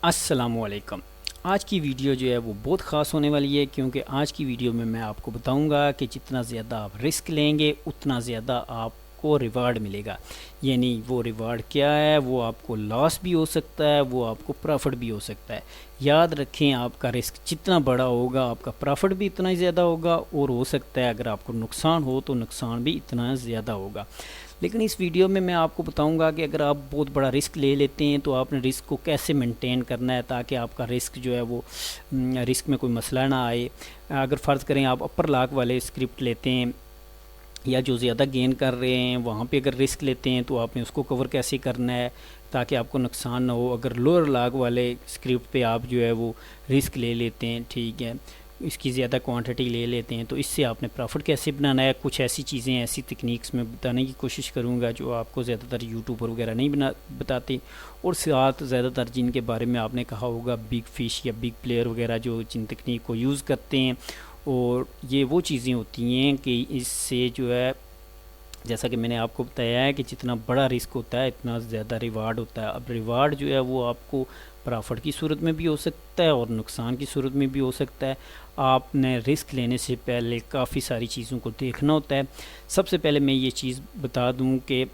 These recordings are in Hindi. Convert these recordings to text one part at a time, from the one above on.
अस्सलामुअलैकुम। आज की वीडियो जो है वो बहुत ख़ास होने वाली है, क्योंकि आज की वीडियो में मैं आपको बताऊंगा कि जितना ज़्यादा आप रिस्क लेंगे उतना ज़्यादा आपको रिवार्ड मिलेगा। यानी वो रिवार्ड क्या है, वो आपको लॉस भी हो सकता है, वो आपको प्रॉफिट भी हो सकता है। याद रखें, आपका रिस्क जितना बड़ा होगा आपका प्रॉफिट भी इतना ही ज़्यादा होगा, और हो सकता है अगर आपको नुकसान हो तो नुकसान भी इतना ज़्यादा होगा। लेकिन इस वीडियो में मैं आपको बताऊंगा कि अगर आप बहुत बड़ा रिस्क ले लेते हैं तो आपने रिस्क को कैसे मेंटेन करना है, ताकि आपका रिस्क जो है वो रिस्क में कोई मसला ना आए। अगर फ़र्ज़ करें आप अपर लॉक वाले स्क्रिप्ट लेते हैं या जो ज़्यादा गेन कर रहे हैं वहाँ पे अगर रिस्क लेते हैं तो आपने उसको कवर कैसे करना है ताकि आपको नुकसान ना हो। अगर लोअर लॉक वाले स्क्रिप्ट पे आप जो है वो रिस्क ले लेते हैं, ठीक है, इसकी ज़्यादा क्वांटिटी ले लेते हैं, तो इससे आपने प्रॉफिट कैसे बनाना है, कुछ ऐसी चीज़ें, ऐसी तकनीक्स में बताने की कोशिश करूँगा जो आपको ज़्यादातर यूट्यूबर वगैरह नहीं बताते। और साथ ज़्यादातर जिनके बारे में आपने कहा होगा बिग फ़िश या बिग प्लेयर वगैरह जो जिन तकनीक को यूज़ करते हैं, और ये वो चीज़ें होती हैं कि इससे जो है, जैसा कि मैंने आपको बताया है कि जितना बड़ा रिस्क होता है इतना ज़्यादा रिवार्ड होता है। अब रिवार्ड जो है वो आपको प्रॉफिट की सूरत में भी हो सकता है और नुकसान की सूरत में भी हो सकता है। आपने रिस्क लेने से पहले काफ़ी सारी चीज़ों को देखना होता है। सबसे पहले मैं ये चीज़ बता दूं कि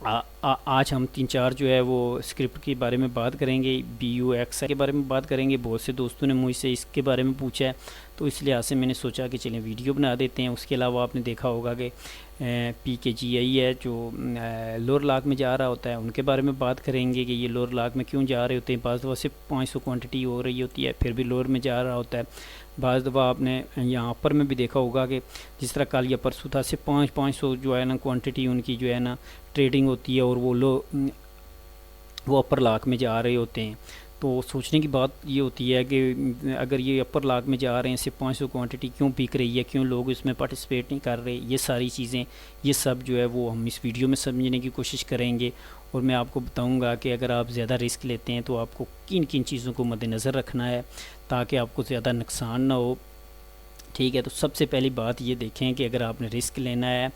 आज हम 3-4 जो है वो स्क्रिप्ट के बारे में बात करेंगे, BUX के बारे में बात करेंगे। बहुत से दोस्तों ने मुझसे इसके बारे में पूछा है, तो इस लिहाज से मैंने सोचा कि चलें वीडियो बना देते हैं। उसके अलावा आपने देखा होगा कि PKGI है जो लोअर लॉक में जा रहा होता है, उनके बारे में बात करेंगे कि ये लोअर लॉक में क्यों जा रहे होते हैं। बाज़ दफ़ा सिर्फ 500 क्वांटिटी हो रही होती है फिर भी लोअर में जा रहा होता है। बाज़ दफ़ा आपने यहाँ पर में भी देखा होगा कि जिस तरह कल या परसों था, सिर्फ 500 जो है ना क्वांटिटी उनकी जो है ना ट्रेडिंग होती है, और वो अपर लॉक में जा रहे होते हैं। तो सोचने की बात ये होती है कि अगर ये अपर लॉक में जा रहे हैं, सिर्फ 500 क्वांटिटी क्यों बिक रही है, क्यों लोग इसमें पार्टिसिपेट नहीं कर रहे, ये सारी चीज़ें, ये सब जो है वो हम इस वीडियो में समझने की कोशिश करेंगे। और मैं आपको बताऊंगा कि अगर आप ज़्यादा रिस्क लेते हैं तो आपको किन किन चीज़ों को मद्देनज़र रखना है ताकि आपको ज़्यादा नुकसान ना हो, ठीक है। तो सबसे पहली बात ये देखें कि अगर आपने रिस्क लेना है,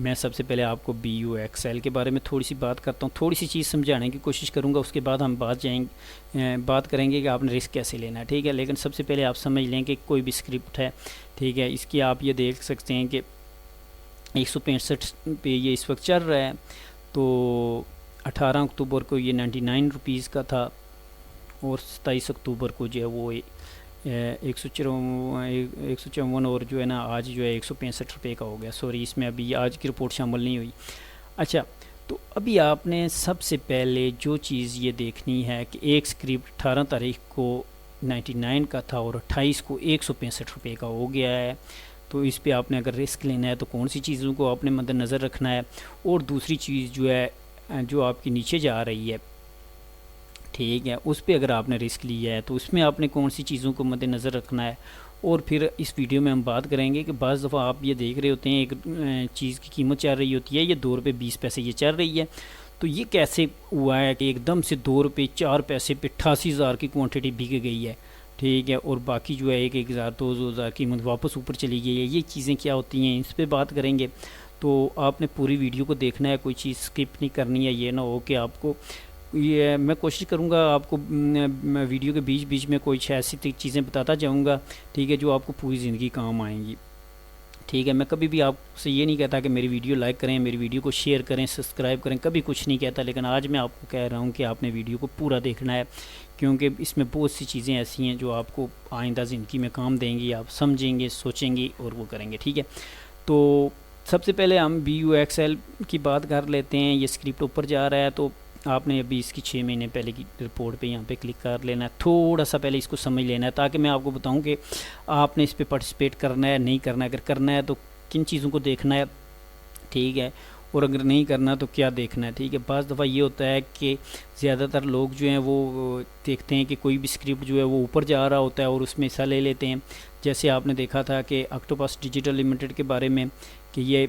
मैं सबसे पहले आपको BUXL के बारे में थोड़ी सी बात करता हूँ, थोड़ी सी चीज़ समझाने की कोशिश करूँगा। उसके बाद हम बात करेंगे कि आपने रिस्क कैसे लेना है, ठीक है। लेकिन सबसे पहले आप समझ लें कि कोई भी स्क्रिप्ट है, ठीक है, इसकी आप ये देख सकते हैं कि 165 पे ये इस वक्त चल रहा है। तो 18 अक्टूबर को ये 99 रुपीज़ का था, और 27 अक्टूबर को जो है वो 154 और जो है ना आज जो है 165 रुपये का हो गया। सॉरी, इसमें अभी आज की रिपोर्ट शामिल नहीं हुई। अच्छा, तो अभी आपने सबसे पहले जो चीज़ ये देखनी है कि एक स्क्रिप्ट 18 तारीख को 99 का था और 28 को 165 रुपये का हो गया है। तो इस पे आपने अगर रिस्क लेना है तो कौन सी चीज़ों को आपने मद्देनज़र रखना है। और दूसरी चीज़ जो है जो आपकी नीचे जा रही है, ठीक है, उस पर अगर आपने रिस्क लिया है तो उसमें आपने कौन सी चीज़ों को मद्देनज़र रखना है। और फिर इस वीडियो में हम बात करेंगे कि बाज़ दफ़ा आप ये देख रहे होते हैं एक चीज़ की कीमत चल रही होती है, ये 2 रुपये 20 पैसे ये चल रही है, तो ये कैसे हुआ है कि एकदम से 2 रुपये 4 पैसे पे 88,000 की क्वांटिटी बिक गई है, ठीक है, और बाकी जो है 1,000 2,000 कीमत वापस ऊपर चली गई है। ये चीज़ें क्या होती हैं, इस पर बात करेंगे। तो आपने पूरी वीडियो को देखना है, कोई चीज़ स्किप नहीं करनी है। ये ना हो कि आपको ये, मैं कोशिश करूँगा आपको वीडियो के बीच बीच में कुछ ऐसी चीज़ें बताता जाऊँगा, ठीक है, जो आपको पूरी ज़िंदगी काम आएंगी, ठीक है। मैं कभी भी आपसे ये नहीं कहता कि मेरी वीडियो लाइक करें, मेरी वीडियो को शेयर करें, सब्सक्राइब करें, कभी कुछ नहीं कहता। लेकिन आज मैं आपको कह रहा हूँ कि आपने वीडियो को पूरा देखना है, क्योंकि इसमें बहुत सी चीज़ें ऐसी हैं जो आपको आइंदा ज़िंदगी में काम देंगी, आप समझेंगे, सोचेंगे और वो करेंगे, ठीक है। तो सबसे पहले हम BUXL की बात कर लेते हैं। ये स्क्रिप्ट ऊपर जा रहा है, तो आपने अभी इसकी 6 महीने पहले की रिपोर्ट पे यहाँ पे क्लिक कर लेना है। थोड़ा सा पहले इसको समझ लेना है ताकि मैं आपको बताऊँ कि आपने इस पर पार्टिसिपेट करना है नहीं करना है। अगर करना है तो किन चीज़ों को देखना है, ठीक है, और अगर नहीं करना तो क्या देखना है, ठीक है। बाज़ दफ़ा ये होता है कि ज़्यादातर लोग जो हैं वो देखते हैं कि कोई भी स्क्रिप्ट जो है वो ऊपर जा रहा होता है और उसमें हिस्सा ले लेते हैं। जैसे आपने देखा था कि ऑक्टोपस डिजिटल लिमिटेड के बारे में कि ये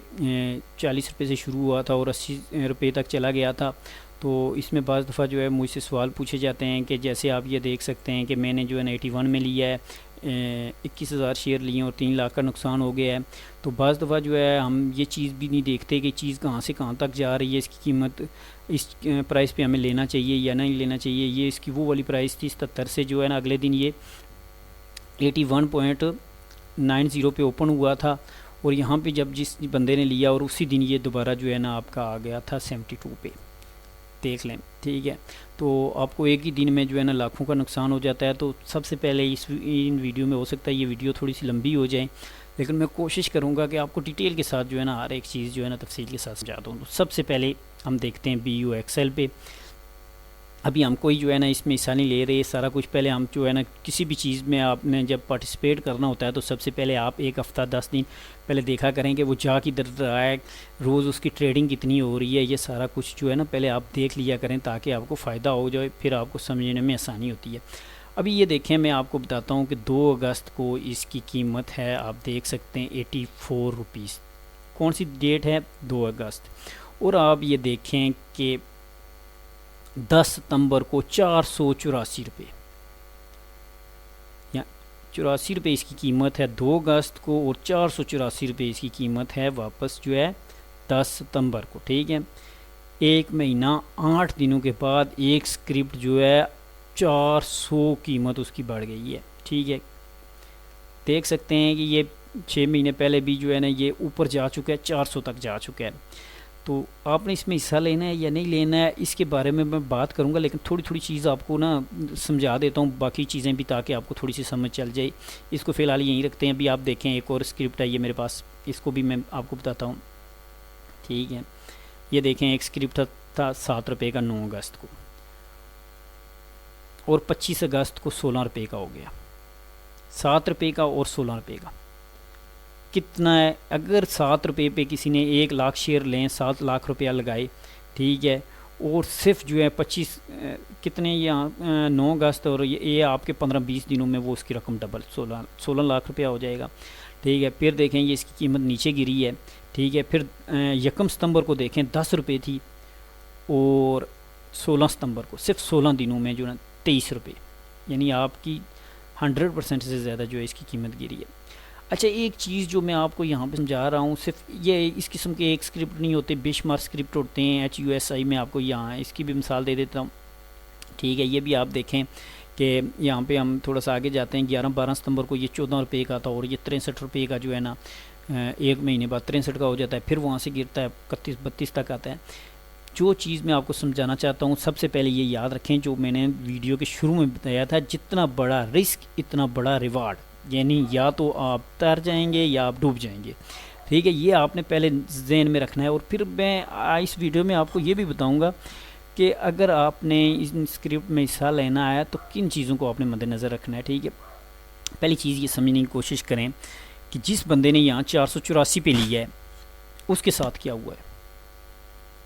40 रुपये से शुरू हुआ था और 80 रुपये तक चला गया था। तो इसमें बाज़ दफ़ा जो है मुझसे सवाल पूछे जाते हैं कि जैसे आप ये देख सकते हैं कि मैंने जो है ना 81 में लिया है, 21,000 शेयर लिए और 3 लाख का नुकसान हो गया है। तो बाज़ दफ़ा जो है हम ये चीज़ भी नहीं देखते कि चीज़ कहाँ से कहाँ तक जा रही है, इसकी कीमत इस प्राइस पे हमें लेना चाहिए या नहीं लेना चाहिए। ये इसकी वो वाली प्राइस थी 77 से, जो है ना अगले दिन ये 81.90 पे ओपन हुआ था और यहाँ पे जब जिस बंदे ने लिया और उसी दिन ये दोबारा जो है ना आपका आ गया था 72 पे, देख लें, ठीक है। तो आपको एक ही दिन में जो है ना लाखों का नुकसान हो जाता है। तो सबसे पहले इन वीडियो में हो सकता है ये वीडियो थोड़ी सी लंबी हो जाए, लेकिन मैं कोशिश करूँगा कि आपको डिटेल के साथ जो है ना हर एक चीज़ जो है ना तफसील के साथ समझा दूँ। तो सबसे पहले हम देखते हैं BUXL पे। अभी हम कोई जो है ना इसमें हिस्सा नहीं ले रहे, सारा कुछ पहले हम जो है ना किसी भी चीज़ में आपने जब पार्टिसिपेट करना होता है तो सबसे पहले आप एक हफ़्ता 10 दिन पहले देखा करें कि वो जा किधर रहा है, रोज़ उसकी ट्रेडिंग कितनी हो रही है। ये सारा कुछ जो है ना पहले आप देख लिया करें ताकि आपको फ़ायदा हो जाए, फिर आपको समझने में आसानी होती है। अभी ये देखें, मैं आपको बताता हूँ कि 2 अगस्त को इसकी कीमत है, आप देख सकते हैं 84 रुपीज़। कौन सी डेट है? 2 अगस्त। और आप ये देखें कि 10 सितंबर को 484 रुपये या 84 रुपये इसकी कीमत है 2 अगस्त को, और 484 रुपये इसकी कीमत है वापस जो है 10 सितंबर को, ठीक है। एक महीना 8 दिनों के बाद एक स्क्रिप्ट जो है 400 कीमत उसकी बढ़ गई है, ठीक है। देख सकते हैं कि ये 6 महीने पहले भी जो है ना ये ऊपर जा चुका है, 400 तक जा चुका है। तो आपने इसमें हिस्सा लेना है या नहीं लेना है इसके बारे में मैं बात करूंगा, लेकिन थोड़ी थोड़ी चीज़ आपको ना समझा देता हूँ, बाकी चीज़ें भी, ताकि आपको थोड़ी सी समझ चल जाए। इसको फ़िलहाल यहीं रखते हैं। अभी आप देखें एक और स्क्रिप्ट है ये मेरे पास, इसको भी मैं आपको बताता हूँ, ठीक है। ये देखें एक स्क्रिप्ट था 7 रुपये का 9 अगस्त को, और 25 अगस्त को 16 रुपये का हो गया। 7 रुपये का और 16 रुपये का कितना है? अगर 7 रुपये पे किसी ने 1 लाख शेयर लें, 7 लाख रुपया लगाए, ठीक है, और सिर्फ जो है 25 कितने यहाँ 9 अगस्त और ये आपके 15-20 दिनों में वो उसकी रकम डबल 16 लाख रुपया हो जाएगा, ठीक है। फिर देखें ये इसकी कीमत नीचे गिरी है, ठीक है। फिर 1 सितंबर को देखें 10 रुपये थी, और 16 सितंबर को सिर्फ 16 दिनों में जो है 23 रुपये, यानी आपकी 100% से ज़्यादा जो है इसकी कीमत गिरी है। अच्छा, एक चीज़ जो मैं आपको यहाँ पे समझा रहा हूँ, सिर्फ ये इस किस्म के एक स्क्रिप्ट नहीं होते, बेशुमार स्क्रिप्ट होते हैं। HUSI में आपको यहाँ इसकी भी मिसाल दे देता हूँ, ठीक है। ये भी आप देखें कि यहाँ पे हम थोड़ा सा आगे जाते हैं। 11-12 सितंबर को ये 14 रुपये का था, और ये 63 रुपये का जो है ना एक महीने बाद 63 का हो जाता है, फिर वहाँ से गिरता है 31-32 तक आता है। जो चीज़ मैं आपको समझाना चाहता हूँ, सबसे पहले ये याद रखें जो मैंने वीडियो के शुरू में बताया था, जितना बड़ा रिस्क इतना बड़ा रिवार्ड, यानी या तो आप तैर जाएंगे या आप डूब जाएंगे, ठीक है। ये आपने पहले जहन में रखना है। और फिर मैं इस वीडियो में आपको ये भी बताऊंगा कि अगर आपने इस स्क्रिप्ट में हिस्सा लेना है तो किन चीज़ों को आपने मद्देनज़र रखना है, ठीक है। पहली चीज़ ये समझने की कोशिश करें कि जिस बंदे ने यहाँ 484 पे लिया है उसके साथ क्या हुआ है।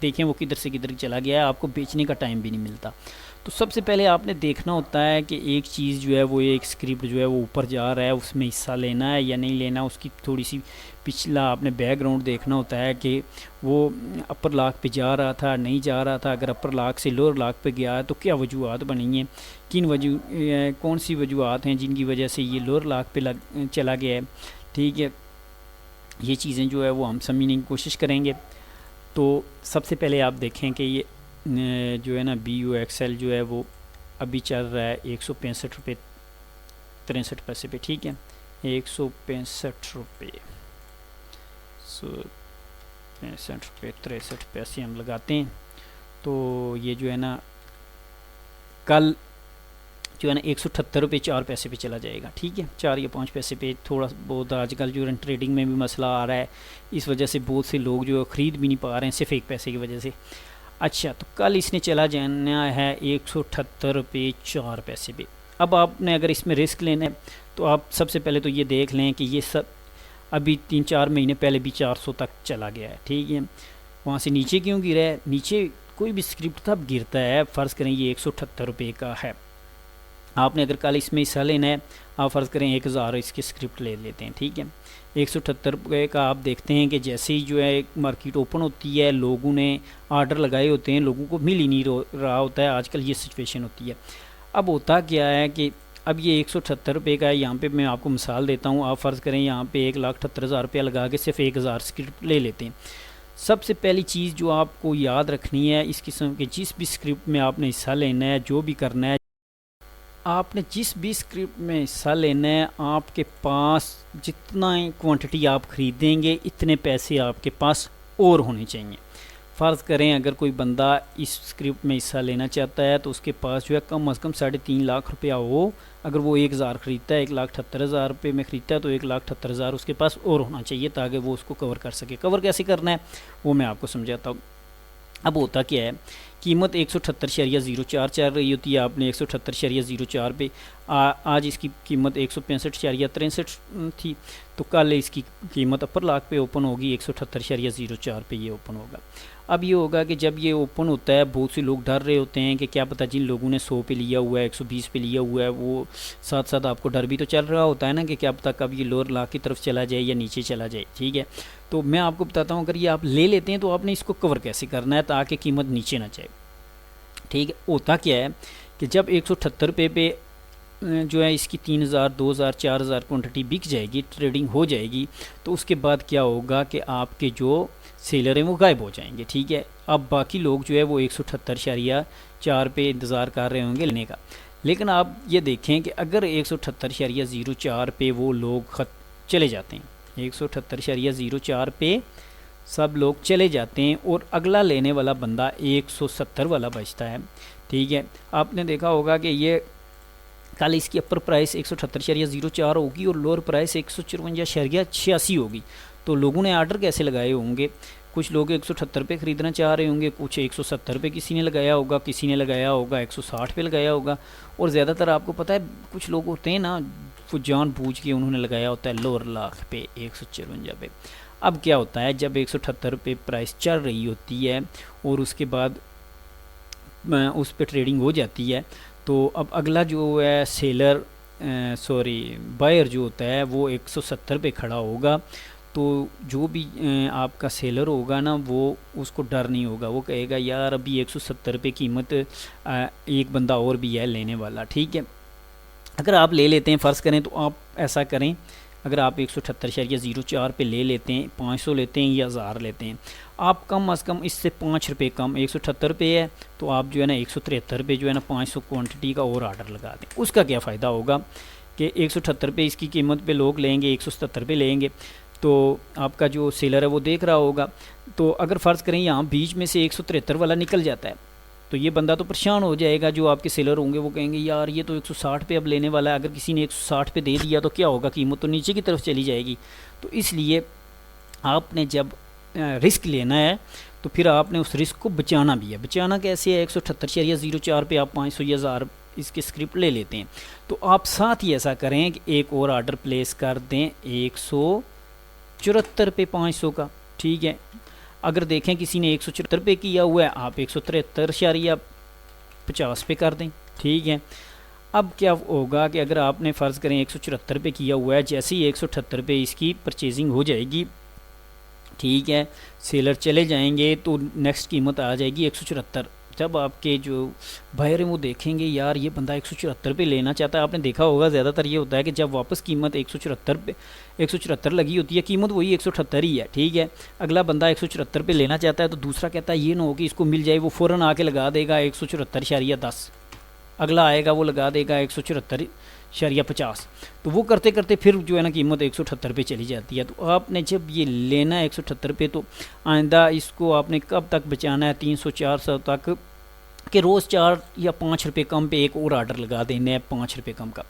देखें वो किधर से किधर चला गया है, आपको बेचने का टाइम भी नहीं मिलता। तो सबसे पहले आपने देखना होता है कि एक चीज़ जो है वो एक स्क्रिप्ट जो है वो ऊपर जा रहा है, उसमें हिस्सा लेना है या नहीं लेना, उसकी थोड़ी सी पिछला आपने बैकग्राउंड देखना होता है कि वो अपर लाख पे जा रहा था, नहीं जा रहा था। अगर अपर लाख से लोअर लाख पे गया है तो क्या वजूहत बनी हैं, कौन सी वजूहत हैं जिनकी वजह से ये लोअर लाख पे चला गया है, ठीक है। ये चीज़ें जो है वो हम समझने की कोशिश करेंगे। तो सबसे पहले आप देखें कि ये जो है ना BUXL जो है वो अभी चल रहा है 165 रुपये 63 पैसे पे, ठीक है। 165 रुपये 65 रुपये 63 पैसे हम लगाते हैं। तो ये जो है ना कल जो है ना 178 रुपये 4 पैसे पे चला जाएगा, ठीक है। 4 या 5 पैसे पे थोड़ा बहुत आजकल जो है ट्रेडिंग में भी मसला आ रहा है, इस वजह से बहुत से लोग जो ख़रीद भी नहीं पा रहे हैं सिर्फ 1 पैसे की वजह से। अच्छा, तो कल इसने चला जाना है 178 रुपये 4 पैसे पे। अब आपने अगर इसमें रिस्क लेना है तो आप सबसे पहले तो ये देख लें कि ये सब अभी 3-4 महीने पहले भी 400 तक चला गया है, ठीक है। वहाँ से नीचे क्यों गिरा है? नीचे कोई भी स्क्रिप्ट तब गिरता है, फ़र्ज़ करें ये 178 रुपये का है, आपने अगर कल इसमें हिस्सा लेना है, आप फ़र्ज़ करें 1000 इसकी स्क्रिप्ट ले लेते हैं, ठीक है। 178 रुपये का आप देखते हैं कि जैसे ही जो है मार्केट ओपन होती है, लोगों ने आर्डर लगाए होते हैं, लोगों को मिल ही नहीं रहा होता है, आजकल ये सिचुएशन होती है। अब होता क्या है कि अब ये 178 रुपये का है। यहाँ पे मैं आपको मिसाल देता हूँ। आप फ़र्ज़ करें यहाँ पे 1,78,000 रुपया लगा के सिर्फ 1000 स्क्रिप्ट ले लेते हैं। सबसे पहली चीज़ जो आपको याद रखनी है, इस किस्म के जिस भी स्क्रिप्ट में आपने हिस्सा लेना है, जो भी करना है, आपने जिस भी स्क्रिप्ट में हिस्सा लेना है, आपके पास जितना क्वांटिटी आप ख़रीदेंगे इतने पैसे आपके पास और होने चाहिए। फ़र्ज़ करें अगर कोई बंदा इस स्क्रिप्ट में हिस्सा लेना चाहता है तो उसके पास जो है कम अज़ कम 3.5 लाख रुपया हो। अगर वो 1000 ख़रीदता है, 1,78,000 रुपये में ख़रीदता है, तो 1,78,000 उसके पास और होना चाहिए ताकि वो उसको कवर कर सके। कवर कैसे करना है वो मैं आपको समझाता हूँ। अब होता क्या है, कीमत 178.04 चल रही होती है, आपने 178.04 पे आज इसकी कीमत 165.63 थी, तो कल इसकी कीमत अपर लाख पे ओपन होगी, 178.04 पे ये ओपन होगा। अब ये होगा कि जब ये ओपन होता है, बहुत से लोग डर रहे होते हैं कि क्या पता जिन लोगों ने 100 पे लिया हुआ है, 120 पे लिया हुआ है, वो साथ साथ आपको डर भी तो चल रहा होता है ना कि क्या पता कब ये लोअर लाख की तरफ चला जाए या नीचे चला जाए। ठीक है, तो मैं आपको बताता हूँ, अगर ये आप ले लेते हैं तो आपने इसको कवर कैसे करना है ताकि कीमत नीचे ना जाए। ठीक है, होता क्या है कि जब 178 रुपये पे जो है इसकी 3000, 2000, 4000 क्वांटिटी बिक जाएगी, ट्रेडिंग हो जाएगी, तो उसके बाद क्या होगा कि आपके जो सेलर हैं वो गायब हो जाएंगे। ठीक है, अब बाकी लोग जो है वो 178.04 पे इंतज़ार कर रहे होंगे लेने का। लेकिन आप ये देखें कि अगर 178.04 पे वो लोग चले जाते हैं, 178.04 पे सब लोग चले जाते हैं और अगला लेने वाला बंदा 170 वाला बचता है। ठीक है, आपने देखा होगा कि ये कल इसकी अपर प्राइस 178.04 होगी और लोअर प्राइस 154.86 होगी। तो लोगों ने आर्डर कैसे लगाए होंगे, कुछ लोग 178 पे ख़रीदना चाह रहे होंगे, कुछ 170 पे किसी ने लगाया होगा, किसी ने लगाया होगा 160 पे लगाया होगा, और ज़्यादातर आपको पता है कुछ लोग होते हैं ना, वो जानबूझ के उन्होंने लगाया होता है लोअर लाख पे, 154 पे। अब क्या होता है, जब 178 पे प्राइस चल रही होती है और उसके बाद उस पर ट्रेडिंग हो जाती है, तो अब अगला जो है सेलर बायर जो होता है वो 170 पे खड़ा होगा। तो जो भी आपका सेलर होगा ना, वो उसको डर नहीं होगा, वो कहेगा यार अभी 170 पे कीमत, एक बंदा और भी है लेने वाला। ठीक है, अगर आप ले लेते हैं, फ़र्ज़ करें तो आप ऐसा करें, अगर आप 178.04 पे ले लेते हैं, 500 लेते हैं या 1000 लेते हैं, आप कम अज़ कम इससे 5 रुपये कम, 178 पे है तो आप जो है ना 173 पे जो है ना 500 क्वांटिटी का और आर्डर लगा दें। उसका क्या फ़ायदा होगा कि 178 पे इसकी कीमत पे लोग लेंगे, 177 पे लेंगे, तो आपका जो सेलर है वो देख रहा होगा। तो अगर फ़र्ज़ करें यहाँ बीच में से 173 वाला निकल जाता है, तो ये बंदा तो परेशान हो जाएगा। जो आपके सेलर होंगे वो कहेंगे यार ये तो 160 पे अब लेने वाला है, अगर किसी ने 160 पे दे दिया तो क्या होगा, कीमत तो नीचे की तरफ चली जाएगी। तो इसलिए आपने जब रिस्क लेना है तो फिर आपने उस रिस्क को बचाना भी है। बचाना कैसे है, 178.04 पे आप 500 या 1000 इसके स्क्रिप्ट ले लेते हैं, तो आप साथ ही ऐसा करें कि एक और आर्डर प्लेस कर दें 174 पे 500 का। ठीक है, अगर देखें किसी ने 174 पे किया हुआ है, आप 173.50 पे कर दें। ठीक है, अब क्या होगा कि अगर आपने फ़र्ज़ करें 174 पे किया हुआ है, जैसे ही 178 पे इसकी परचेजिंग हो जाएगी, ठीक है, सेलर चले जाएंगे तो नेक्स्ट कीमत आ जाएगी 174। जब आपके जो बायर हैं वो देखेंगे यार ये बंदा 174 पे लेना चाहता है, आपने देखा होगा ज़्यादातर ये होता है कि जब वापस कीमत 174 लगी होती है, कीमत वही 178 ही है। ठीक है, अगला बंदा 174 पे लेना चाहता है तो दूसरा कहता है ये ना हो कि इसको मिल जाए, वो फ़ौरन आके लगा देगा 174.10, अगला आएगा वो लगा देगा 174.50। तो वो करते करते फिर जो है ना कीमत 178 पे चली जाती है। तो आपने जब ये लेना है 178 पे, तो आइंदा इसको आपने कब तक बचाना है, 300-400 तक, कि रोज़ 4 या 5 रुपये कम पे एक और आर्डर लगा देना है 5 रुपये कम का।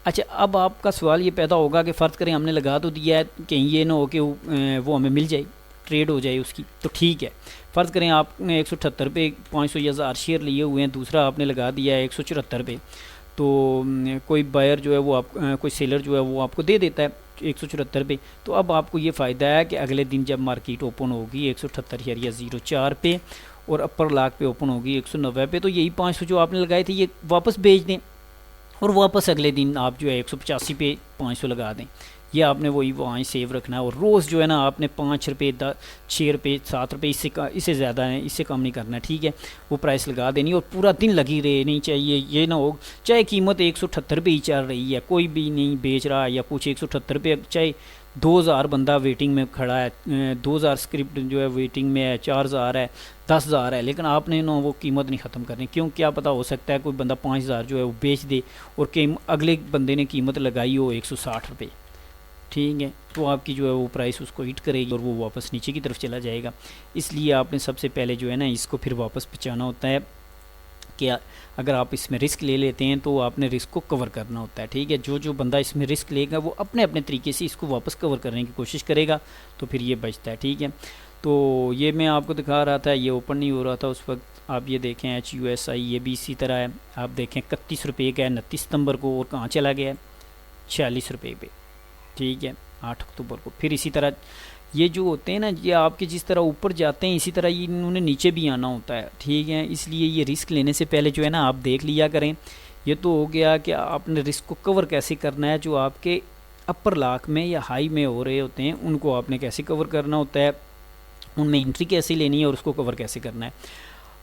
अच्छा, अब आपका सवाल ये पैदा होगा कि फ़र्ज़ करें हमने लगा तो दिया है, कहीं ये ना हो कि वो हमें मिल जाए, ट्रेड हो जाए उसकी। तो ठीक है, फ़र्ज़ करें आपने 178 पे 500 या 1000 शेयर लिए हुए हैं, दूसरा आपने लगा दिया है 174 पे, तो कोई बायर जो है वो कोई सेलर जो है वो आपको दे देता है 174 पे। तो अब आपको ये फ़ायदा है कि अगले दिन जब मार्केट ओपन होगी 178.04 पे और अपर लाख पे ओपन होगी 190 पे, तो यही 500 जो आपने लगाए थे ये वापस बेच दें और वापस अगले दिन आप जो है 185 पे 500 लगा दें। ये आपने वही वहाँ सेव रखना है। और रोज़ जो है ना आपने 5 रुपये 6 रुपये 7 रुपये इससे ज़्यादा है, इससे कम नहीं करना है, ठीक है। वो प्राइस लगा देनी और पूरा दिन लगी रहनी चाहिए। ये ना हो चाहे कीमत 178 रुपये ही चल रही है, कोई भी नहीं बेच रहा या कुछ 178 रुपये, चाहे 2000 बंदा वेटिंग में खड़ा है, 2000 स्क्रिप्ट जो है वेटिंग में है, 4000 है, 10,000 है, लेकिन आपने ना वो कीमत नहीं ख़त्म करनी। क्यों, क्या पता हो सकता है कोई बंदा 5000 जो है वो बेच दे और अगले बंदे ने कीमत लगाई हो 160 रुपये, ठीक है, तो आपकी जो है वो प्राइस उसको हिट करेगी और वो वापस नीचे की तरफ चला जाएगा। इसलिए आपने सबसे पहले जो है ना इसको फिर वापस बचाना होता है कि अगर आप इसमें रिस्क ले लेते हैं तो आपने रिस्क को कवर करना होता है, ठीक है। जो बंदा इसमें रिस्क लेगा वो अपने अपने तरीके से इसको वापस कवर करने की कोशिश करेगा, तो फिर ये बचता है, ठीक है। तो ये मैं आपको दिखा रहा था, ये ओपन नहीं हो रहा था उस वक्त। आप ये देखें HUSI ये भी इसी तरह है, आप देखें 31 रुपये का है 29 सितंबर को, और कहाँ चला गया है 46 रुपये पे, ठीक है, 8 अक्टूबर को। फिर इसी तरह ये जो होते हैं ना, ये आपके जिस तरह ऊपर जाते हैं इसी तरह ये इन्होंने नीचे भी आना होता है, ठीक है। इसलिए ये रिस्क लेने से पहले जो है ना आप देख लिया करें। ये तो हो गया कि आपने रिस्क को कवर कैसे करना है, जो आपके अपर लाख में या हाई में हो रहे होते हैं उनको आपने कैसे कवर करना होता है, उनमें एंट्री कैसे लेनी है और उसको कवर कैसे करना है।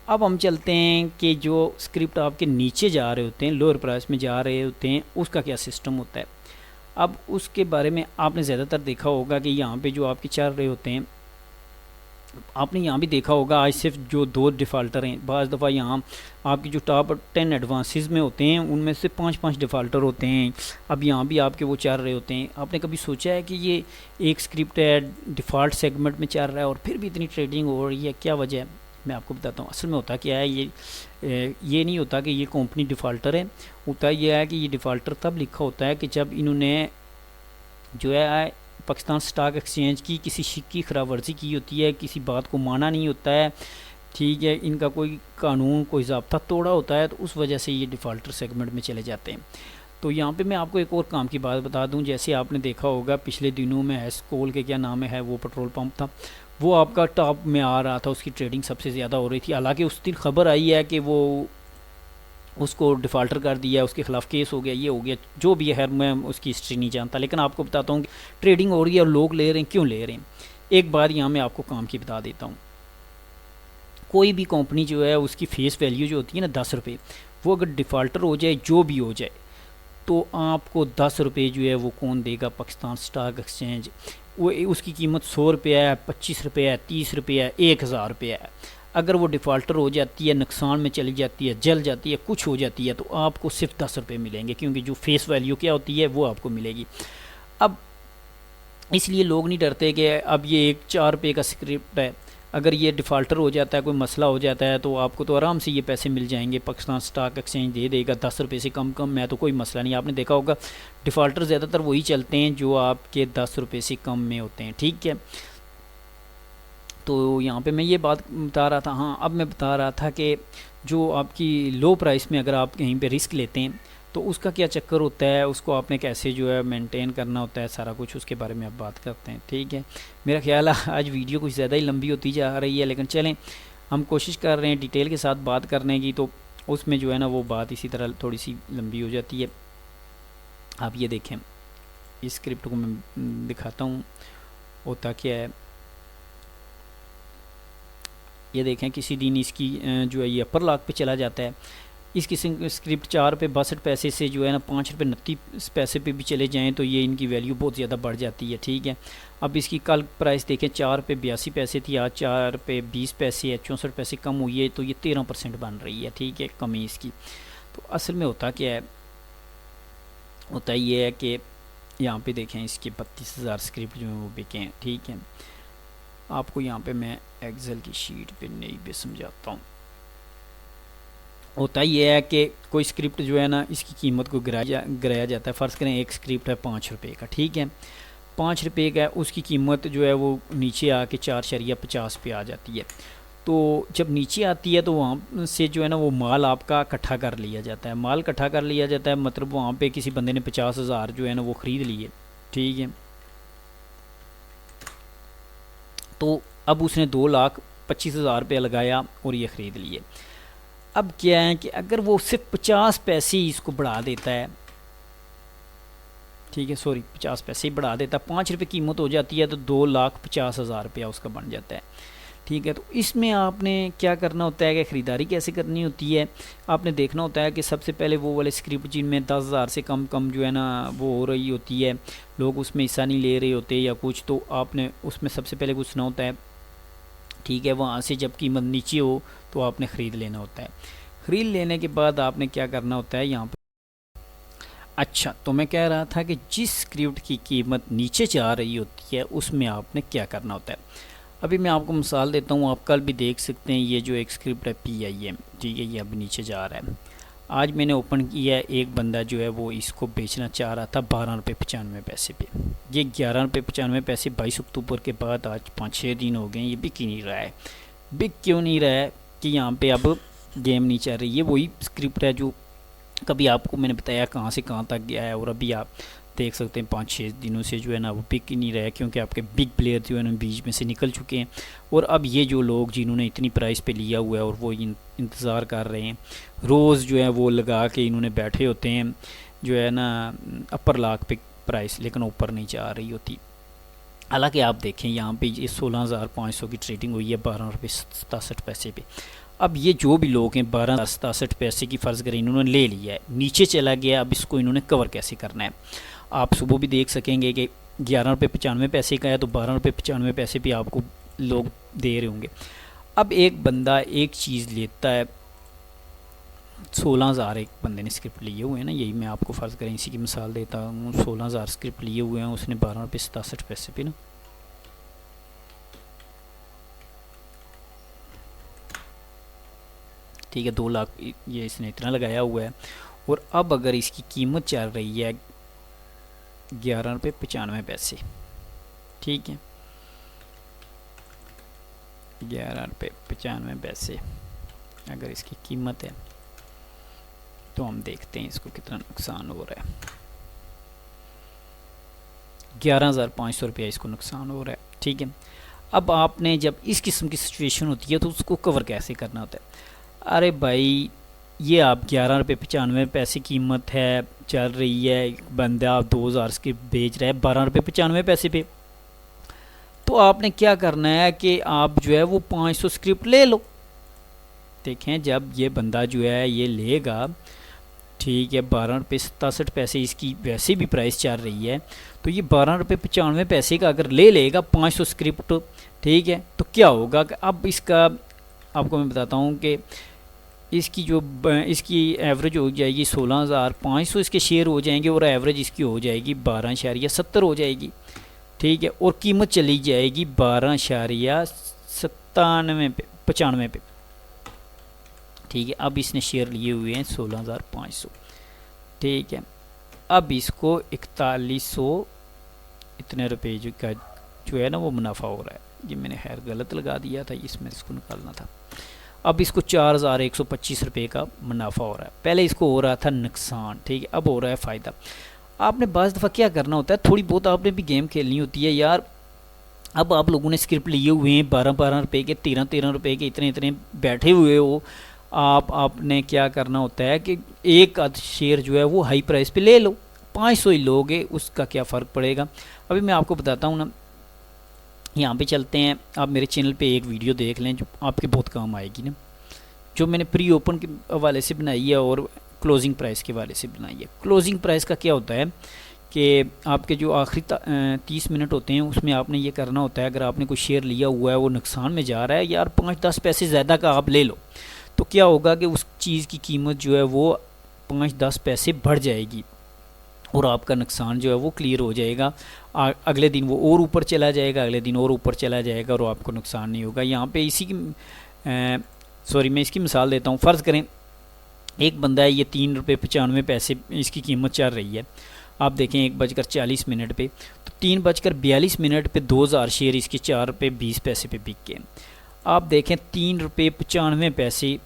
अब हम चलते हैं कि जो स्क्रिप्ट आपके नीचे जा रहे होते हैं, लोअर प्राइस में जा रहे होते हैं, उसका क्या सिस्टम होता है। अब उसके बारे में आपने ज़्यादातर देखा होगा कि यहाँ पे जो आपके चल रहे होते हैं, आपने यहाँ भी देखा होगा आज सिर्फ जो 2 डिफ़ाल्टर हैं। बाज़ दफ़ा यहाँ आपके जो टॉप 10 एडवांसेस में होते हैं उनमें से 5-5 डिफ़ाल्टर होते हैं। अब यहाँ भी आपके वो चल रहे होते हैं। आपने कभी सोचा है कि ये एक स्क्रिप्ट है डिफ़ॉल्ट सेगमेंट में चल रहा है और फिर भी इतनी ट्रेडिंग हो रही है, क्या वजह है? मैं आपको बताता हूँ। असल में होता क्या है, ये नहीं होता कि ये कंपनी डिफ़ाल्टर है, होता यह है कि ये डिफ़ाल्टर तब लिखा होता है कि जब इन्होंने जो है पाकिस्तान स्टॉक एक्सचेंज की किसी शिक की खिलाफ वर्जी की होती है, किसी बात को माना नहीं होता है, ठीक है, इनका कोई कानून कोई ज़ाब्ता तोड़ा होता है, तो उस वजह से ये डिफ़ाल्टर सेगमेंट में चले जाते हैं। तो यहाँ पे मैं आपको एक और काम की बात बता दूँ, जैसे आपने देखा होगा पिछले दिनों में एस्कोल के क्या नाम है वो पेट्रोल पंप था, वो आपका टॉप में आ रहा था, उसकी ट्रेडिंग सबसे ज़्यादा हो रही थी। हालांकि उस दिन खबर आई है कि वो उसको डिफ़ाल्टर कर दिया, उसके ख़िलाफ़ केस हो गया, ये हो गया, जो भी है। खैर मैं उसकी हिस्ट्री नहीं जानता, लेकिन आपको बताता हूँ कि ट्रेडिंग हो रही है और लोग ले रहे हैं, क्यों ले रहे हैं। एक बार यहाँ मैं आपको काम की बता देता हूँ। कोई भी कंपनी जो है उसकी फेस वैल्यू जो होती है ना 10 रुपये, वो अगर डिफ़ाल्टर हो जाए जो भी हो जाए तो आपको 10 रुपये जो है वो कौन देगा? Pakistan stock exchange. वो उसकी कीमत 100 रुपये है, 25 रुपये है, 30 रुपये है, 1000 रुपये है। अगर वो डिफ़ाल्टर हो जाती है, नुकसान में चली जाती है, जल जाती है, कुछ हो जाती है, तो आपको सिर्फ 10 रुपये मिलेंगे, क्योंकि जो फेस वैल्यू क्या होती है वो आपको मिलेगी। अब इसलिए लोग नहीं डरते कि अब ये एक 4 रुपये का स्क्रिप्ट है, अगर ये डिफ़ाल्टर हो जाता है, कोई मसला हो जाता है, तो आपको तो आराम से ये पैसे मिल जाएंगे, पाकिस्तान स्टॉक एक्सचेंज दे देगा 10 रुपये से कम में, तो कोई मसला नहीं। आपने देखा होगा डिफ़ाल्टर ज़्यादातर वही चलते हैं जो आपके 10 रुपये से कम में होते हैं, ठीक है। तो यहाँ पे मैं ये बात बता रहा था, हाँ अब मैं बता रहा था कि जो आपकी लो प्राइस में अगर आप कहीं पे रिस्क लेते हैं तो उसका क्या चक्कर होता है, उसको आपने कैसे जो है मेंटेन करना होता है, सारा कुछ उसके बारे में आप बात करते हैं, ठीक है। मेरा ख्याल है आज वीडियो कुछ ज़्यादा ही लंबी होती जा रही है, लेकिन चलें हम कोशिश कर रहे हैं डिटेल के साथ बात करने की, तो उसमें जो है ना वो बात इसी तरह थोड़ी सी लंबी हो जाती है। आप ये देखें, इस स्क्रिप्ट को मैं दिखाता हूँ होता क्या है। ये देखें किसी दिन इसकी जो है ये अपर लाख पे चला जाता है। इसकी स्क्रिप्ट 4 रुपये 62 पैसे से जो है ना 5 रुपये 29 पैसे पे भी चले जाएं तो ये इनकी वैल्यू बहुत ज़्यादा बढ़ जाती है, ठीक है। अब इसकी कल प्राइस देखें 4 रुपये 82 पैसे थी, आज 4 रुपये 20 पैसे है, 64 पैसे कम हुई है, तो ये 13% बन रही है, ठीक है, कमी इसकी। तो असल में होता क्या है, होता ये है कि यहाँ पे देखें इसके 32,000 स्क्रिप्ट जो है वो बिके हैं, ठीक है। आपको यहाँ पे मैं एक्सेल की शीट पे नहीं भी समझाता हूँ। होता ये है कि कोई स्क्रिप्ट जो है ना इसकी कीमत को गिराया जाता है। फ़र्ज़ करें एक स्क्रिप्ट है 5 रुपये का, ठीक है, 5 रुपये का, उसकी कीमत जो है वो नीचे आके 4.50 पे आ जाती है। तो जब नीचे आती है तो वहाँ से जो है ना वो माल आपका इकट्ठा कर लिया जाता है। माल इकट्ठा कर लिया जाता है मतलब वहाँ पे किसी बंदे ने 50,000 जो है ना वो ख़रीद लिए, ठीक है। तो अब उसने 2,25,000 रुपये लगाया और ये ख़रीद लिए। अब क्या है कि अगर वो सिर्फ 50 पैसे ही इसको बढ़ा देता है, ठीक है, सॉरी 50 पैसे ही बढ़ा देता, 5 रुपये कीमत हो जाती है तो 2,50,000 रुपया उसका बन जाता है। ठीक है, तो इसमें आपने क्या करना होता है कि ख़रीदारी कैसे करनी होती है, आपने देखना होता है कि सबसे पहले वो वाले स्क्रिप्ट जिनमें 10,000 से कम जो है ना वो हो रही होती है, लोग उसमें हिस्सा नहीं ले रहे होते या कुछ, तो आपने उसमें सबसे पहले घुसना होता है। ठीक है, वहाँ से जब कीमत नीचे हो तो आपने ख़रीद लेना होता है। ख़रीद लेने के बाद आपने क्या करना होता है यहाँ पर, अच्छा तो मैं कह रहा था कि जिस स्क्रिप्ट की कीमत नीचे जा रही होती है उसमें आपने क्या करना होता है। अभी मैं आपको मिसाल देता हूँ, आप कल भी देख सकते हैं, ये जो एक स्क्रिप्ट है PIM, ठीक है, ये अब नीचे जा रहा है। आज मैंने ओपन किया है, एक बंदा जो है वो इसको बेचना चाह रहा था 12 रुपये 95 पैसे पे। ये 11 रुपये 95 पैसे 22 अक्टूबर के बाद आज 5-6 दिन हो गए, ये बिक ही नहीं रहा है। बिक क्यों नहीं रहा है कि यहाँ पे अब गेम नहीं चल रही। ये वही स्क्रिप्ट है जो कभी आपको मैंने बताया कहाँ से कहाँ तक गया है, और अभी आप देख सकते हैं 5-6 दिनों से जो है ना वो बिक ही नहीं रहा है, क्योंकि आपके बिग प्लेयर जो है ना बीच में से निकल चुके हैं। और अब ये जो लोग जिन्होंने इतनी प्राइस पे लिया हुआ है और वो इंतज़ार कर रहे हैं, रोज़ जो है वो लगा के इन्होंने बैठे होते हैं जो है ना अपर लाख पे प्राइस, लेकिन ऊपर नहीं जा रही होती। हालांकि आप देखें यहाँ पे ये 16,500 की ट्रेडिंग हुई है 12 रुपये 67 पैसे पे। अब ये जो भी लोग हैं 12.67 की फ़र्ज़ करें इन्होंने ले लिया है, नीचे चला गया, अब इसको इन्होंने कवर कैसे करना है। आप सुबह भी देख सकेंगे कि 11 रुपये 95 पैसे का है तो 12 रुपये 95 पैसे भी आपको लोग दे रहे होंगे। अब एक बंदा एक चीज़ लेता है, 16,000 एक बंदे ने स्क्रिप्ट लिए हुए हैं ना, यही मैं आपको फ़र्ज़ करें इसी की मिसाल देता हूँ, 16,000 स्क्रिप्ट लिए हुए हैं उसने 12 रुपये 67 पैसे पे ना, ठीक है, 2 लाख ये इसने इतना लगाया हुआ है। और अब अगर इसकी कीमत चल रही है 11 रुपये 95 पैसे, ठीक है, 11 रुपये 95 पैसे अगर इसकी कीमत है तो हम देखते हैं इसको कितना नुकसान हो रहा है। 11,500 रुपया इसको नुकसान हो रहा है। ठीक है, अब आपने जब इस किस्म की सिचुएशन होती है तो उसको कवर कैसे करना होता है। अरे भाई ये आप 11 रुपये 95 पैसे कीमत है चल रही है, बंदा आप 2,000 के बेच रहा है 12 रुपये 95 पैसे पे, तो आपने क्या करना है कि आप जो है वो 500 स्क्रिप्ट ले लो। देखें जब ये बंदा जो है ये लेगा, ठीक है, 12 रुपये 67 पैसे इसकी वैसे भी प्राइस चल रही है, तो ये 12 रुपये 95 पैसे का अगर ले लेगा 500 स्क्रिप्ट, ठीक है, तो क्या होगा कि अब इसका आपको मैं बताता हूँ कि इसकी जो इसकी एवरेज हो जाएगी 16,500 इसके शेयर हो जाएंगे और एवरेज इसकी हो जाएगी 12.70 हो जाएगी। ठीक है, और कीमत चली जाएगी 12.95 पे। ठीक है, अब इसने शेयर लिए हुए हैं 16,500। ठीक है, अब इसको 4100 इतने रुपये जो का जो है ना वो मुनाफा हो रहा है। ये मैंने खैर गलत लगा दिया था, इसमें इसको निकालना था। अब इसको 4,125 रुपये का मुनाफा हो रहा है, पहले इसको हो रहा था नुकसान। ठीक है, अब हो रहा है फ़ायदा। आपने बाज़ दफ़ा क्या करना होता है, थोड़ी बहुत आपने भी गेम खेलनी होती है यार। अब आप लोगों ने स्क्रिप्ट लिए हुए हैं 12-12 रुपये के, 13-13 रुपये के, इतने बैठे हुए हो, आपने क्या करना होता है कि एक आध शेयर जो है वो हाई प्राइस पे ले लो, 500 ही लोगे, उसका क्या फ़र्क पड़ेगा। अभी मैं आपको बताता हूँ ना, यहाँ पे चलते हैं, आप मेरे चैनल पे एक वीडियो देख लें जो आपके बहुत काम आएगी ना, जो मैंने प्री ओपन के हवाले से बनाई है और क्लोजिंग प्राइस के हवाले से बनाई है। क्लोजिंग प्राइस का क्या होता है कि आपके जो आखिरी 30 मिनट होते हैं उसमें आपने ये करना होता है, अगर आपने कोई शेयर लिया हुआ है वो नुकसान में जा रहा है यार, 5-10 पैसे ज़्यादा का आप ले लो, तो क्या होगा कि उस चीज़ की कीमत जो है वो 5-10 पैसे बढ़ जाएगी और आपका नुकसान जो है वो क्लियर हो जाएगा। अगले दिन वो और ऊपर चला जाएगा, अगले दिन और ऊपर चला जाएगा और आपको नुकसान नहीं होगा। यहाँ पे इसी की मैं इसकी मिसाल देता हूँ। फ़र्ज़ करें एक बंदा है, ये 3 रुपये 95 इसकी कीमत चल रही है। आप देखें 1:40 पे, तो 3:42 पे 2,000 शेयर इसके 4 रुपये 20 पे बिक गए। आप देखें 3 रुपये 95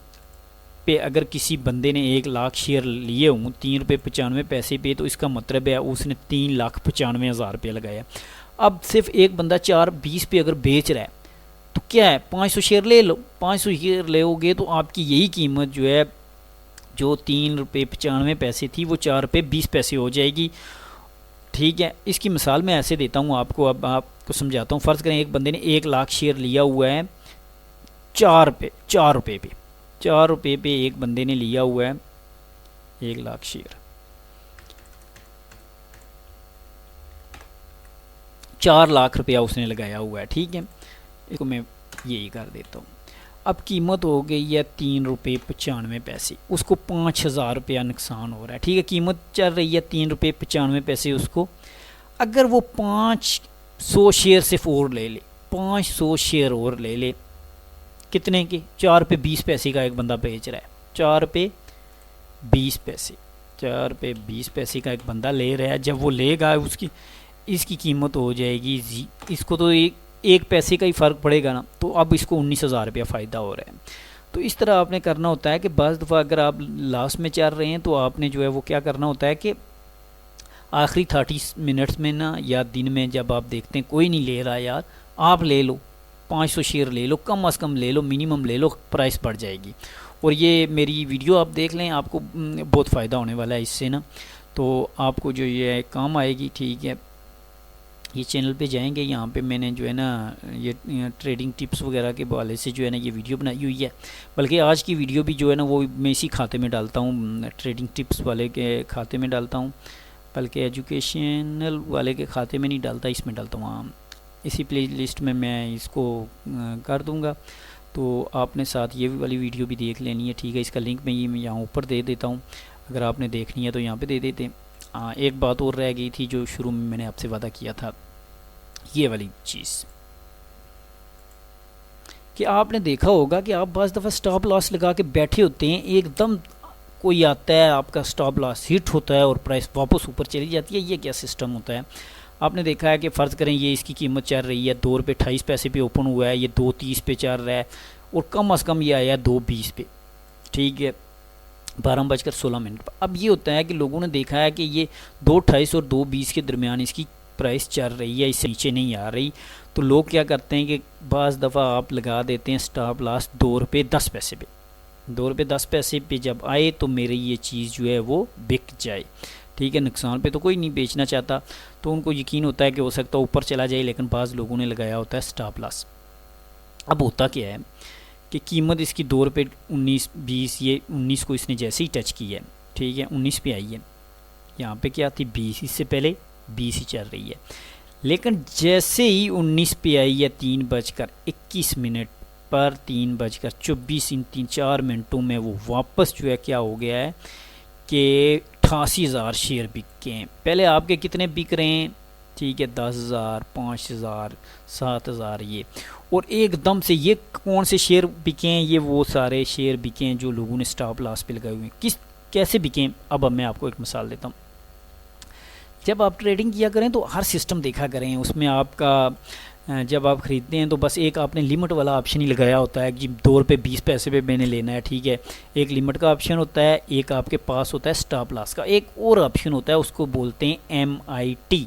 पे अगर किसी बंदे ने 1 लाख शेयर लिए हों 3 रुपये 95 पे, तो इसका मतलब है उसने 3,95,000 रुपये लगाया। अब सिर्फ एक बंदा 4.20 पे अगर बेच रहा है तो क्या है, 500 शेयर ले लो, 500 शेयर लोगे तो आपकी यही कीमत जो है, जो 3 रुपये 95 थी वो 4 रुपये 20 हो जाएगी। ठीक है, इसकी मिसाल मैं ऐसे देता हूँ आपको, अब आपको समझाता हूँ। फ़र्ज़ करें एक बंदे ने 1 लाख शेयर लिया हुआ है 4 रुपये पे, 4 रुपये पे एक बंदे ने लिया हुआ है 1 लाख शेयर, 4 लाख रुपया उसने लगाया हुआ है। ठीक है, इसको मैं यही कर देता हूँ। अब कीमत हो गई है 3 रुपये 95 पैसे, उसको 5,000 रुपया नुकसान हो रहा है। ठीक है, कीमत चल रही है 3 रुपये 95 पैसे उसको। अगर वो 500 शेयर सिर्फ और ले ले, 500 शेयर और ले ले, कितने के? 4 रुपये 20 पैसे का एक बंदा बेच रहा है, 4 रुपये 20 पैसे, 4 रुपये 20 पैसे का एक बंदा ले रहा है। जब वो लेगा उसकी इसकी कीमत हो जाएगी इसको तो एक पैसे का ही फ़र्क पड़ेगा ना, तो अब इसको 19,000 रुपया फ़ायदा हो रहा है। तो इस तरह आपने करना होता है कि बाज़ दफ़ा अगर आप लास्ट में चल रहे हैं तो आपने जो है वो क्या करना होता है कि आखिरी 30 मिनट्स में ना, या दिन में जब आप देखते हैं कोई नहीं ले रहा यार, आप ले लो, 500 शेयर ले लो, कम अज़ कम ले लो, मिनिमम ले लो, प्राइस बढ़ जाएगी। और ये मेरी वीडियो आप देख लें, आपको बहुत फ़ायदा होने वाला है इससे ना, तो आपको जो ये काम आएगी। ठीक है, ये चैनल पे जाएंगे, यहाँ पे मैंने जो है ना ये ट्रेडिंग टिप्स वगैरह के हवाले से जो है ना ये वीडियो बनाई हुई है। बल्कि आज की वीडियो भी जो है ना वो मैं इसी खाते में डालता हूँ, ट्रेडिंग टिप्स वाले के खाते में डालता हूँ, बल्कि एजुकेशनल वाले के खाते में नहीं डालता, इसमें डालता हूँ। हाँ, इसी प्लेलिस्ट में मैं इसको कर दूँगा, तो आपने साथ ये वाली वीडियो भी देख लेनी है। ठीक है, इसका लिंक मैं यहाँ ऊपर दे देता हूँ, अगर आपने देखनी है तो यहाँ पे दे देते। एक बात और रह गई थी जो शुरू में मैंने आपसे वादा किया था, ये वाली चीज़ कि आपने देखा होगा कि आप बाज़ दफ़ा स्टॉप लॉस लगा के बैठे होते हैं, एकदम कोई आता है, आपका स्टॉप लॉस हिट होता है और प्राइस वापस ऊपर चली जाती है। ये क्या सिस्टम होता है? आपने देखा है कि फ़र्ज़ करें ये इसकी कीमत चल रही है 2 रुपये 28 पैसे पे ओपन हुआ है, ये 2.30 पे चल रहा है और कम अज़ कम ये आया है 2.20 पे। ठीक है, 12:16 पर। अब ये होता है कि लोगों ने देखा है कि ये 2.28 और 2.20 के दरमियान इसकी प्राइस चल रही है, इससे नीचे नहीं आ रही, तो लोग क्या करते हैं कि बाज़ दफ़ा आप लगा देते हैं स्टॉप लॉस 2 रुपये 10 पैसे पे। 2 रुपये 10 पैसे पे जब आए तो मेरी ये चीज़ जो है वो बिक जाए। ठीक है, नुकसान पे तो कोई नहीं बेचना चाहता, तो उनको यकीन होता है कि हो सकता है ऊपर चला जाए, लेकिन बाज़ लोगों ने लगाया होता है स्टॉप लॉस। अब होता क्या है कि कीमत इसकी 2 रुपये 19 20, ये 19 को इसने जैसे ही टच की है, ठीक है, 19 पे आई है, यहाँ पे क्या थी 20, इससे पहले 20 ही चल रही है, लेकिन जैसे ही 19 पे आई है 3:21 पर 3:24 मिनटों में वो वापस जो है क्या हो गया है कि 88,000 शेयर बिके हैं। पहले आपके कितने बिक रहे हैं? ठीक है, 10,000 5,000 7,000 ये, और एकदम से ये कौन से शेयर बिके हैं? ये वो सारे शेयर बिके हैं जो लोगों ने स्टॉप लॉस पे लगाए हुए हैं। कैसे बिके हैं? अब मैं आपको एक मिसाल देता हूँ। जब आप ट्रेडिंग किया करें तो हर सिस्टम देखा करें, उसमें आपका जब आप ख़रीदते हैं तो बस एक आपने लिमिट वाला ऑप्शन ही लगाया होता है कि 2 रुपये 20 पैसे पे मैंने लेना है। ठीक है, एक लिमिट का ऑप्शन होता है, एक आपके पास होता है स्टॉप लॉस का, एक और ऑप्शन होता है उसको बोलते हैं MIT।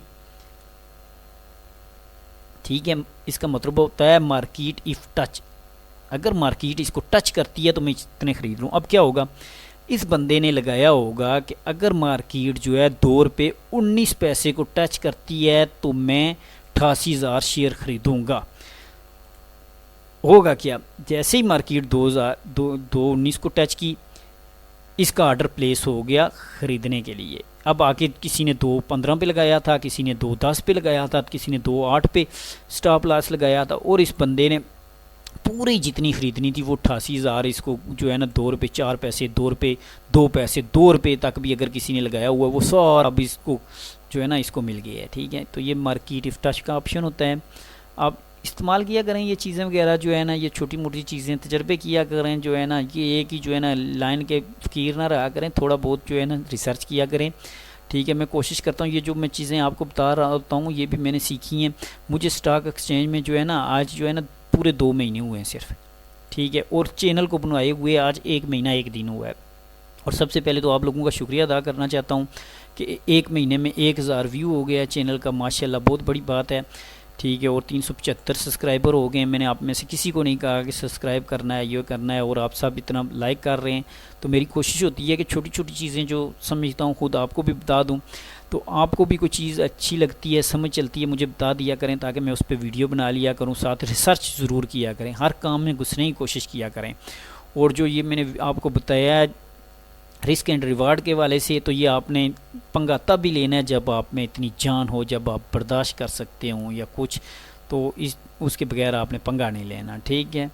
ठीक है, इसका मतलब होता है मार्केट इफ़ टच, अगर मार्केट इसको टच करती है तो मैं इतने ख़रीद लूँ। अब क्या होगा, इस बंदे ने लगाया होगा कि अगर मार्केट जो है 2 रुपये 19 पैसे को टच करती है तो मैं 88,000 शेयर खरीदूंगा। होगा क्या, जैसे ही मार्केट 219 को टच की, इसका ऑर्डर प्लेस हो गया ख़रीदने के लिए। अब आके किसी ने 2.15 पे लगाया था, किसी ने 2.10 पे लगाया था, किसी ने 2.8 पे स्टॉप लॉस लगाया था, और इस बंदे ने पूरी जितनी ख़रीदनी थी वो 88,000 इसको जो है ना 2 रुपये 4 पैसे 2 रुपये 2 पैसे 2 रुपये तक भी अगर किसी ने लगाया हुआ वो सारा अब इसको जो है ना इसको मिल गया है। ठीक है, तो ये मार्केट इफ़ टच का ऑप्शन होता है। आप इस्तेमाल किया करें ये चीज़ें वगैरह जो है ना, ये छोटी मोटी चीज़ें तजर्बे किया करें जो है ना, ये एक ही जो है ना लाइन के फ़कीर ना रहा करें, थोड़ा बहुत जो है ना रिसर्च किया करें। ठीक है, मैं कोशिश करता हूँ ये जो मैं चीज़ें आपको बता रहा होता हूँ ये भी मैंने सीखी हैं। मुझे स्टॉक एक्सचेंज में जो है ना आज जो है ना पूरे 2 महीने हुए हैं सिर्फ। ठीक है, और चैनल को बनवाए हुए आज 1 महीना 1 दिन हुआ है। और सबसे पहले तो आप लोगों का शुक्रिया अदा करना चाहता हूँ कि 1 महीने में 1000 व्यू हो गया चैनल का, माशाल्लाह बहुत बड़ी बात है। ठीक है, और 375 सब्सक्राइबर हो गए। मैंने आप में से किसी को नहीं कहा कि सब्सक्राइब करना है, ये करना है, और आप सब इतना लाइक कर रहे हैं। तो मेरी कोशिश होती है कि छोटी छोटी चीज़ें जो समझता हूँ खुद आपको भी बता दूँ। तो आपको भी कोई चीज़ अच्छी लगती है, समझ चलती है, मुझे बता दिया करें ताकि मैं उस पर वीडियो बना लिया करूँ। साथ रिसर्च ज़रूर किया करें, हर काम में घुसने की कोशिश किया करें। और जो ये मैंने आपको बताया है रिस्क एंड रिवार्ड के वाले से, तो ये आपने पंगा तब भी लेना है जब आप में इतनी जान हो, जब आप बर्दाश्त कर सकते हो या कुछ, तो इस उसके बगैर आपने पंगा नहीं लेना। ठीक है,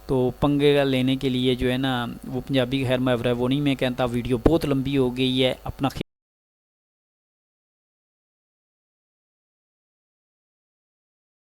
तो पंगे का लेने के लिए जो है ना, वो पंजाबी का खैर मुहावरा है वो नहीं मैं कहता। वीडियो बहुत लंबी हो गई है, अपना